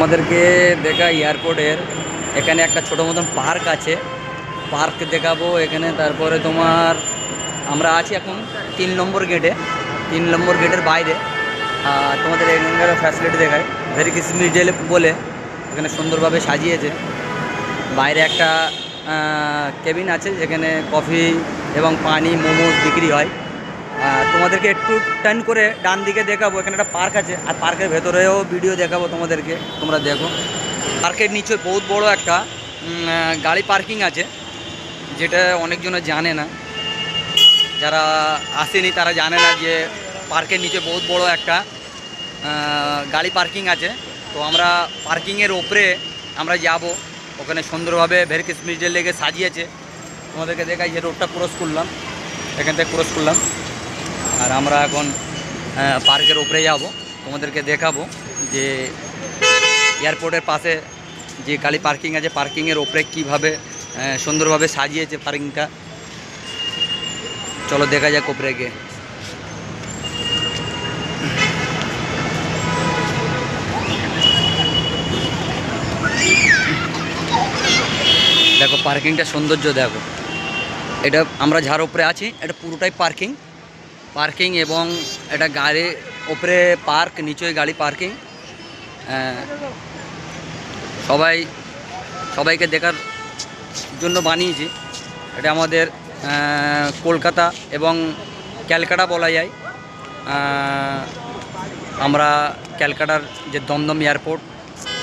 তোমাদেরকে দেখা এয়ারপোর্টের এখানে একটা ছোটো মতন পার্ক আছে, পার্ক দেখাবো এখানে। তারপরে তোমার আমরা আছি এখন 3 নম্বর গেটে, 3 নম্বর গেটের বাইরে। তোমাদের এখানকার ফ্যাসিলিটি দেখায়, ভেরি কিস মিডল বলে এখানে সুন্দরভাবে সাজিয়েছে। বাইরে একটা কেবিন আছে যেখানে কফি এবং পানি মোমোস বিক্রি হয়। তোমাদেরকে একটু টার্ন করে ডান দিকে দেখাবো, এখানে একটা পার্ক আছে, আর পার্কের ভেতরেও ভিডিও দেখাবো তোমাদেরকে, তোমরা দেখো। পার্কের নিচে বহুত বড় একটা গাড়ি পার্কিং আছে, যেটা অনেকজনে জানে না, যারা আসেনি তারা জানে না যে পার্কের নিচে বহুত বড় একটা গাড়ি পার্কিং আছে। তো আমরা পার্কিংয়ের ওপরে আমরা যাব, ওখানে সুন্দরভাবে ভেরি কিস মিডল লেগে সাজিয়েছে। তোমাদেরকে দেখাই যে রোডটা ক্রস করলাম, এখান থেকে ক্রস করলাম, আর আমরা এখন পার্কের উপরে যাব। তোমাদেরকে দেখাবো যে এয়ারপোর্টের পাশে যে গাড়ি পার্কিং আছে, পার্কিংয়ের ওপরে কীভাবে সুন্দরভাবে সাজিয়েছে পার্কিংটা। চলো দেখা যাক উপরে গিয়ে। দেখো পার্কিংটা সৌন্দর্য দেখো, এটা আমরা যার উপরে আছি এটা পুরোটাই পার্কিং এবং এটা গাড়ি উপরে পার্ক, নিচে গাড়ি পার্কিং। সবাইকে দেখার জন্য বানিয়েছি। এটা আমাদের কলকাতা এবং ক্যালকাটা বলা যায়। আমরা ক্যালকাটার যে দমদম এয়ারপোর্ট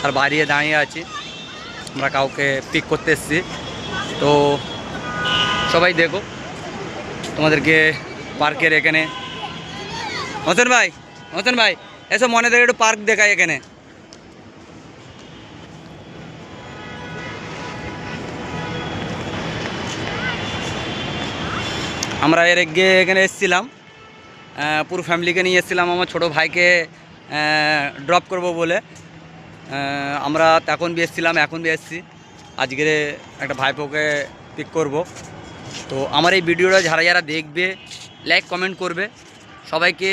তার বাইরে দাঁড়িয়ে আছি, আমরা কাউকে পিক করতে এসেছি। তো সবাই দেখো, তোমাদেরকে পার্কের এখানে হোসেন ভাই এসব মনে দেখে একটু পার্ক দেখায় এখানে। আমরা এর আগে এখানে এসেছিলাম, পুরো ফ্যামিলিকে নিয়ে এসেছিলাম, আমার ছোটো ভাইকে ড্রপ করব বলে। আমরা তখন বি এসেছিলাম, এখন বি এসেছি, আজকে একটা ভাইপোকে পিক করব। তো আমার এই ভিডিওটা যারা যারা দেখবে লাইক কমেন্ট করবে। সবাইকে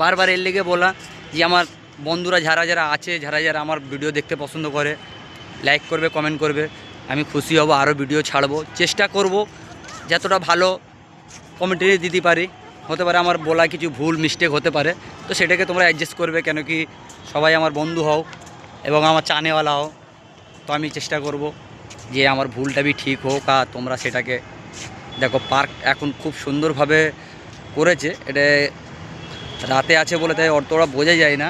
বারবার এর লেগে বলা যে আমার বন্ধুরা যারা যারা আছে, যারা যারা আমার ভিডিও দেখতে পছন্দ করে, লাইক করবে, কমেন্ট করবে, আমি খুশি হব, আরও ভিডিও ছাড়বো। চেষ্টা করব যতটা ভালো কমেন্টে দিতে পারি। হতে পারে আমার বলা কিছু ভুল মিস্টেক হতে পারে, তো সেটাকে তোমরা অ্যাডজাস্ট করবে, কেন কি সবাই আমার বন্ধু হও এবং আমার চানেওয়ালা হও। তো আমি চেষ্টা করব যে আমার ভুলটা भी ঠিক হোক, আর তোমরা সেটাকে দেখো। পার্ক এখন খুব সুন্দরভাবে করেছে, এটা রাতে আছে বলে তাই অতটা বোঝা যায় না।